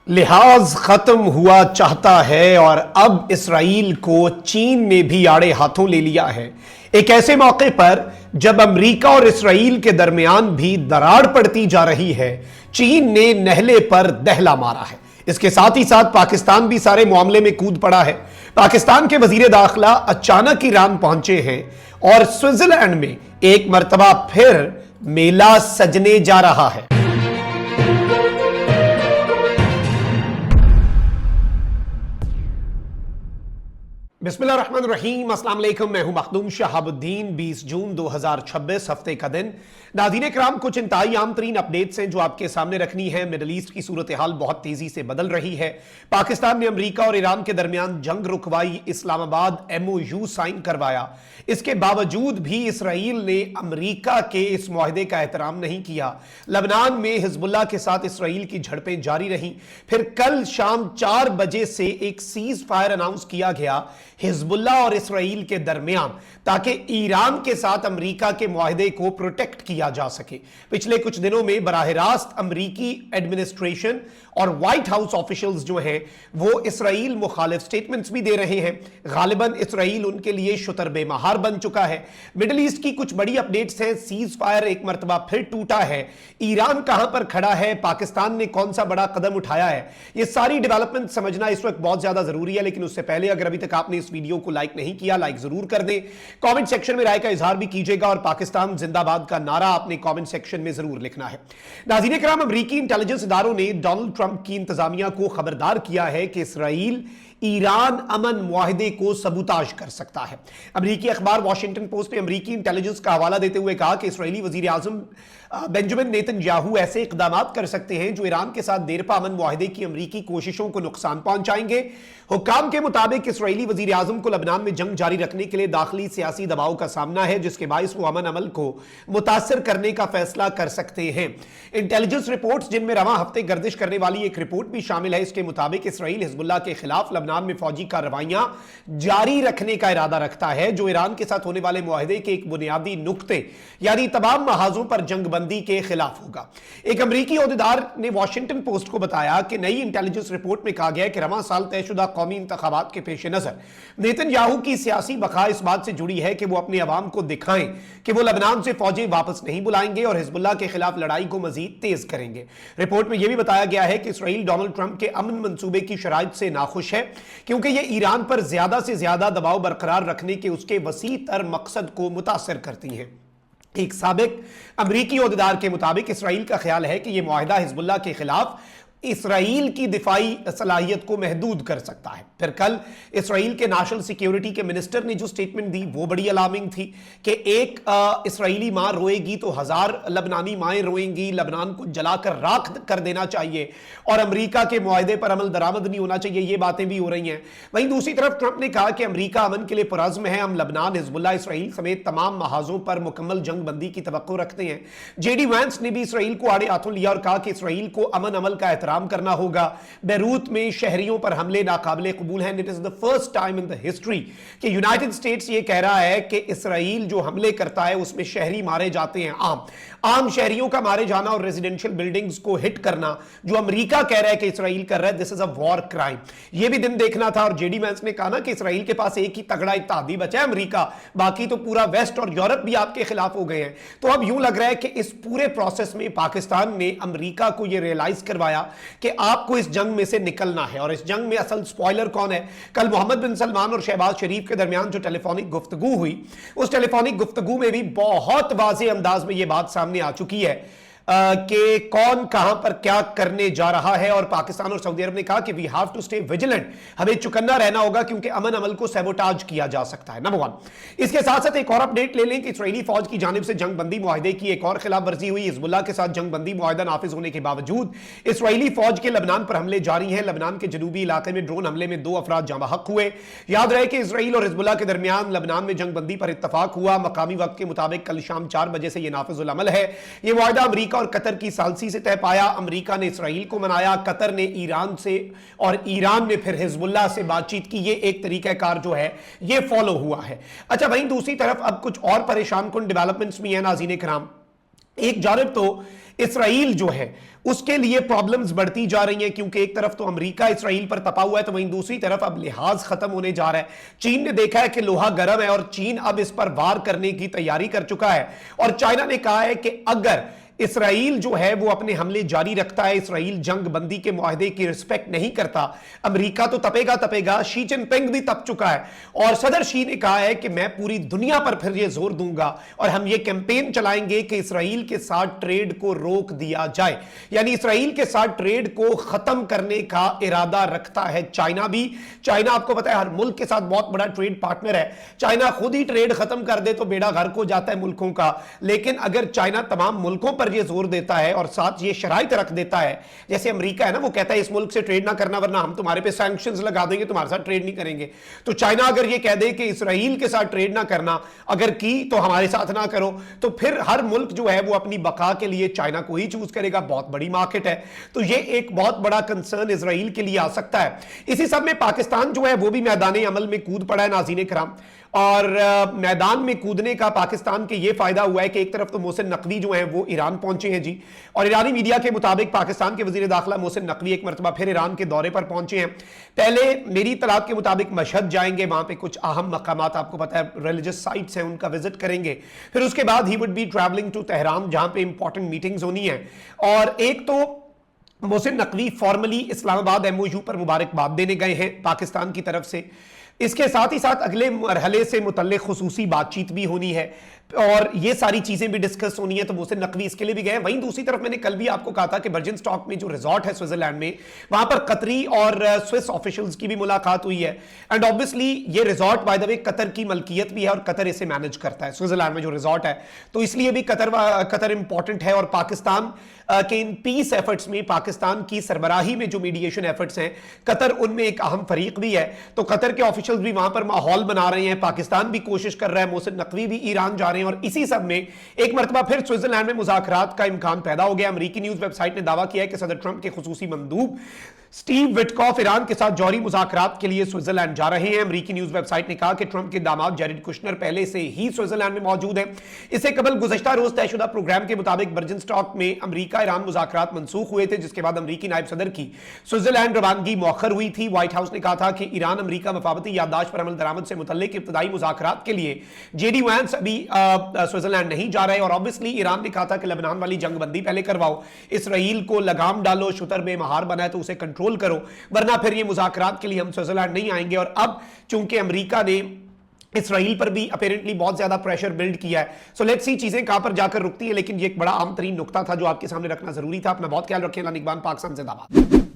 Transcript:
लिहाज खत्म हुआ चाहता है और अब इसराइल को चीन ने भी आड़े हाथों ले लिया है। एक ऐसे मौके पर जब अमेरिका और इसराइल के दरमियान भी दरार पड़ती जा रही है, चीन ने नहले पर दहला मारा है। इसके साथ ही साथ पाकिस्तान भी सारे मामले में कूद पड़ा है। पाकिस्तान के वजीर दाखिला अचानक ईरान पहुंचे हैं और स्विट्जरलैंड में एक मर्तबा फिर मेला सजने जा रहा है। बिस्मिल्लाहिर्रहमानिर्रहीम, अस्सलाम वालेकुम। मैं हूं मखदूम शहाबुद्दीन। 20 जून 2026 हफ्ते का दिन। नाज़रीन किराम, कुछ इंतहाई आम तरीन अपडेट्स हैं जो आपके सामने रखनी है। मिडल ईस्ट की सूरत हाल बहुत तेजी से बदल रही है। पाकिस्तान ने अमेरिका और ईरान के दरमियान जंग रुकवाई, इस्लामाबाद MOU साइन करवाया। इसके बावजूद भी इसराइल ने अमेरिका के इस मुआहदे का एहतराम नहीं किया। लबनान में हिजबुल्लाह के साथ इसराइल की झड़पें जारी रहीं। फिर कल शाम 4 बजे से एक सीज फायर अनाउंस किया गया हिजबुल्लाह और इसराइल के दरमियान, ताकि ईरान के साथ अमेरिका के मुआहदे को प्रोटेक्ट किया जा सके। पिछले कुछ दिनों में बराह रास्त अमेरिकी एडमिनिस्ट्रेशन और व्हाइट हाउस ऑफिशियल्स जो हैं वो इसराइल मुखालिफ स्टेटमेंट्स भी दे रहे हैं। गालिबन इसराइल उनके लिए शुतर बेमहार बन चुका है। मिडिल ईस्ट की कुछ बड़ी अपडेट्स हैं। सीज फायर एक मरतबा फिर टूटा है। ईरान कहां पर खड़ा है, पाकिस्तान ने कौन सा बड़ा कदम उठाया है, ये सारी डेवलपमेंट समझना इस वक्त बहुत ज्यादा जरूरी है। लेकिन उससे पहले अगर अभी तक आपने इस वीडियो को लाइक नहीं किया, लाइक जरूर कर दें। कमेंट सेक्शन में राय का इजहार भी कीजिएगा और पाकिस्तान जिंदाबाद का नारा आपने कमेंट सेक्शन में जरूर लिखना है। नाज़रीन किराम, अमेरिकी इंटेलिजेंस इदारों ने डोनाल्ड ट्रंप की इंतजामिया को खबरदार किया है कि इसराइल ईरान अमन मुआहदे को सबूताज कर सकता है। अमेरिकी अखबार वॉशिंगटन पोस्ट ने अमेरिकी इंटेलिजेंस का हवाला देते हुए कहा कि इसराइली वजीर आजम बेंजामिन नेतन्याहू ऐसे इकदाम कर सकते हैं जो ईरान के साथ देरपा अमन मुआहदे की अमेरिकी कोशिशों को नुकसान पहुंचाएंगे। हुक्काम के मुताबिक इसराइली वजीर आजम को लबनान में जंग जारी रखने के लिए दाखिली सियासी दबाव का सामना है, जिसके बायस वो अमन अमल को मुतासर करने का फैसला कर सकते हैं। इंटेलिजेंस रिपोर्ट्स, जिनमें रवां हफ्ते गर्दिश करने वाली एक रिपोर्ट भी शामिल है, इसके मुताबिक इसराइल हिजबुल्लाह के खिलाफ लबनान में फौजी कार्रवाइयां जारी रखने का इरादा रखता है, जो ईरान के साथ होने वाले मुआहदे के एक बुनियादी नुक्ते यानी तमाम महाजों पर जंगबंदी के खिलाफ होगा। एक अमेरिकी ओहदेदार ने वॉशिंगटन पोस्ट को बताया कि नई इंटेलिजेंस रिपोर्ट में कहा गया है कि रवां साल तयशुदा कौमी इंतखाबात के पेश नजर नेतन्याहू की सियासी बका इस बात से जुड़ी है कि वो अपने अवाम को दिखाएं कि वो लबनान से फौजें वापस नहीं बुलाएंगे और हिजबुल्लाह के खिलाफ लड़ाई को मजीद तेज करेंगे। रिपोर्ट में यह भी बताया गया है कि इसराइल डोनाल्ड ट्रंप के अमन मंसूबे की शराइत से नाखुश है, क्योंकि यह ईरान पर ज्यादा से ज्यादा दबाव बरकरार रखने के उसके वसी तर मकसद को मुतासर करती हैं। एक साबिक अमेरिकी ओहदेदार के मुताबिक इसराइल का ख्याल है कि यह मुआहिदा हिजबुल्लाह के खिलाफ इसराइल की दिफाई सलाहियत को महदूद कर सकता है। फिर कल इसराइल के नेशनल सिक्योरिटी के मिनिस्टर ने जो स्टेटमेंट दी वो बड़ी अलार्मिंग थी कि एक इसराइली मां रोएगी तो 1000 लबनानी माएं रोएंगी, लबनान को जलाकर राख कर देना चाहिए और अमेरिका के मुआहदे पर अमल दरामद नहीं होना चाहिए। ये बातें भी हो रही हैं। वहीं दूसरी तरफ ट्रंप ने कहा कि अमेरिका अमन के लिए पुरअज़्म है। हम लबनान, हिजबुल्लाह, इसराइल समेत तमाम महाजों पर मुकम्मल जंगबंदी की तवक्को रखते हैं। JD वैंस ने भी इसराइल को आड़े हाथों लिया और कहा कि इसराइल को अमन अमल का एहतराम करना होगा। बैरूत में शहरियों पर हमले नाकाबिले कबूल हैं। It is the first time in the history कि यूनाइटेड स्टेट्स ये कह रहा है कि इसराइल जो हमले करता है उसमें शहरी मारे जाते हैं। आम शहरियों का मारे जाना और रेजिडेंशियल बिल्डिंग्स को हिट करना जो अमेरिका कह रहा है कि इसराइल कर रहा है, this is a war crime. यह भी दिन देखना था। और JD वैंस ने कहा ना कि इसराइल के पास एक ही तगड़ा इत्तेहादी बचा है अमेरिका, बाकी तो पूरा वेस्ट और यूरोप भी आपके खिलाफ हो गए हैं। तो अब यूं लग रहा है कि इस पूरे प्रोसेस में पाकिस्तान ने अमेरिका को यह रियलाइज करवाया कि आपको इस जंग में से निकलना है। और इस जंग में असल स्पॉइलर कौन है? कल मोहम्मद बिन सलमान और शहबाज शरीफ के दरमियान जो टेलीफोनिक गुफ्तगू हुई, उस टेलीफोनिक गुफ्तगू में भी बहुत वाज़ेह अंदाज में यह बात सामने आ चुकी है कि कौन कहां पर क्या करने जा रहा है। और पाकिस्तान और सऊदी अरब ने कहा कि we have to stay vigilant, हमें चुकन्ना रहना होगा क्योंकि अमन अमल को सैबोटाज किया जा सकता है। नंबर 1। इसके साथ साथ एक और अपडेट ले लें कि इसराइली फौज की जानिब से जंगबंदी मुआहदे की एक और खिलाफ वर्जी हुई। हिजबुल्लाह के साथ जंगबंदी मुआहदा नाफिज होने के बावजूद इसराइली फौज के लबनान पर हमले जारी हैं। लबनान के जनूबी इलाके में ड्रोन हमले में 2 अफराद जाँ बहक हुए। याद रहे कि इसराइल और हिजबुल्लाह के दरमियान लबनान में जंगबंदी पर इत्तफाक हुआ। मकामी वक्त के मुताबिक कल शाम 4 बजे से यह नाफिजुल अमल है। यह मुआहदा अमेरिका और कतर की से तय पाया। अमेरिका ने इसराइल को मनाया, कतर ने ईरान से और ईरान ने फिर हिजबुल्लाह से बातचीत की। ये एक तरीकाकार जो है ये फॉलो हुआ है। अच्छा, वहीं दूसरी तरफ अब कुछ और परेशान कुन डेवलपमेंट्स भी हैं नाज़रीन किराम। एक जानिब तो इसराइल जो है उसके लिए प्रॉब्लम्स बढ़ती जा रही हैं, क्योंकि एक तरफ तो अमेरिका इसराइल पर तपा हुआ है, तो वहीं दूसरी तरफ अब लिहाज खत्म होने जा रहा है। चीन ने देखा है कि लोहा गर्म है और चीन अब इस पर वार करने की तैयारी कर चुका है। और चाइना ने कहा है कि अगर इसराइल जो है वो अपने हमले जारी रखता है, इसराइल जंग बंदी के मुआहदे की रिस्पेक्ट नहीं करता, अमेरिका तो तपेगा तपेगा। शी जिनपिंग भी तप चुका है और सदर शी ने कहा है कि मैं पूरी दुनिया पर फिर ये जोर दूंगा और हम ये कैंपेन चलाएंगे कि इसराइल के साथ ट्रेड को रोक दिया जाए। यानी इसराइल के साथ ट्रेड को खत्म करने का इरादा रखता है चाइना भी। चाइना आपको पता है हर मुल्क के साथ बहुत बड़ा ट्रेड पार्टनर है। चाइना खुद ही ट्रेड खत्म कर दे तो बेड़ा घर को जाता है मुल्कों का, लेकिन अगर चाइना तमाम मुल्कों पर ये जोर देता है और साथ ये शराइत रख देता है, जैसे अमेरिका है ना, वो कहता है इस मुल्क से ट्रेड ना करना वरना हम तुम्हारे पे सैंक्शंस लगा देंगे, तुम्हारे साथ ट्रेड नहीं करेंगे। तो चाइना अगर ये कह दे कि इसराइल के साथ ट्रेड ना करना, अगर की तो हमारे साथ ना करो, तो फिर हर मुल्क जो है वो अपनी बका के लिए चाइना को ही चूज करेगा। बहुत बड़ी मार्केट है, तो ये एक बहुत बड़ा कंसर्न इसराइल के लिए आ सकता है। इसी सब में पाकिस्तान जो है वो भी मैदान अमल में कूद पड़ा है नाज़रीन किराम। और मैदान में कूदने का पाकिस्तान के ये फायदा हुआ है कि एक तरफ तो मोहसिन नकवी जो हैं वो ईरान पहुंचे हैं जी, और ईरानी मीडिया के मुताबिक पाकिस्तान के वजीर दाखिला मोहसिन नकवी एक मरतबा फिर ईरान के दौरे पर पहुंचे हैं। पहले मेरी इत्तलात के मुताबिक मशहद जाएंगे, वहां पे कुछ अहम मकामात आपको पता है रिलीजियस साइट्स हैं उनका विजिट करेंगे। फिर उसके बाद he would be travelling to Tehran जहां पे इंपॉर्टेंट मीटिंग्स होनी है। और एक तो मोहसिन नकवी फॉर्मली इस्लामाबाद एमओयू पर मुबारकबाद देने गए हैं पाकिस्तान की तरफ से। इसके साथ ही साथ अगले मरहले से मुतल्लिक खुसूसी बातचीत भी होनी है और ये सारी चीजें भी डिस्कस होनी है, तो मोहसिन नकवी इसके लिए भी गए। वहीं दूसरी तरफ मैंने कल भी आपको कहा था कि वर्जिन स्टॉक में जो रिजॉर्ट है स्विट्जरलैंड में, वहां पर कतरी और स्विस ऑफिशियल्स की भी मुलाकात हुई है। एंड ऑब्वियसली ये resort by the way Qatar की मलकियत भी है और कतर इसे मैनेज करता है, स्विट्जरलैंड में जो रिजॉर्ट है, तो इसलिए भी कतर इंपॉर्टेंट है। और पाकिस्तान के इन पीस एफर्ट्स में, पाकिस्तान की सरबराही में जो मीडिएशन एफर्ट्स हैं, कतर उनमें एक अहम फरीक भी है। तो कतर के ऑफिशियल्स भी वहां पर माहौल बना रहे हैं, पाकिस्तान भी कोशिश कर रहा है, मोहसिन नकवी भी ईरान जा रहे हैं और इसी सब में एक मरतबा फिर स्विट्जरलैंड में मुज़ाकरात का इम्कान पैदा हो गया। अमेरिकी न्यूज वेबसाइट ने दावा किया है कि सदर ट्रंप के खुसूसी मंदूब स्टीव विटकॉफ ईरान के साथ जौहरी मुज़ाकरात के लिए स्विट्जरलैंड जा रहे हैं। अमेरिकी न्यूज वेबसाइट ने कहा कि ट्रंप के दामाद जैरेड कुशनर पहले से ही स्विट्जरलैंड में मौजूद हैं। इससे कबल गुज़श्ता रोज तयशुदा प्रोग्राम के मुताबिक वर्जिन स्टॉक में अमेरिका ईरान मुज़ाकरात मनसूख हुए थे, जिसके बाद अमेरिकी नायब सदर की स्विट्जरलैंड रवानगी मौखर हुई थी। व्हाइट हाउस ने कहा था कि ईरान अमेरिका मफावती याददाश्त पर अमल दरामद से मुतल्लिक इब्तदाई मुज़ाकरात के लिए जेडी वैंस अभी स्विट्जरलैंड नहीं जा रहे। और ऑब्वियसली ईरान ने कहा था कि लेबनान वाली जंग बंदी पहले करवाओ, इसराइल को लगाम डालो, शुतर बेमहार बना है तो उसे कंट्रोल करो, वरना फिर ये मुज़ाकरात के लिए हम स्विट्जरलैंड नहीं आएंगे। और अब चूंकि अमेरिका ने इसराइल पर भी अपेरेंटली बहुत ज्यादा प्रेशर बिल्ड किया है, सो लेट्स सी चीजें कहां पर जाकर रुकती है, लेकिन ये एक बड़ा आम तरीन नुकता था जो आपके सामने रखना जरूरी था। अपना बहुत ख्याल रखें। निगबान पाक जिंदाबाद।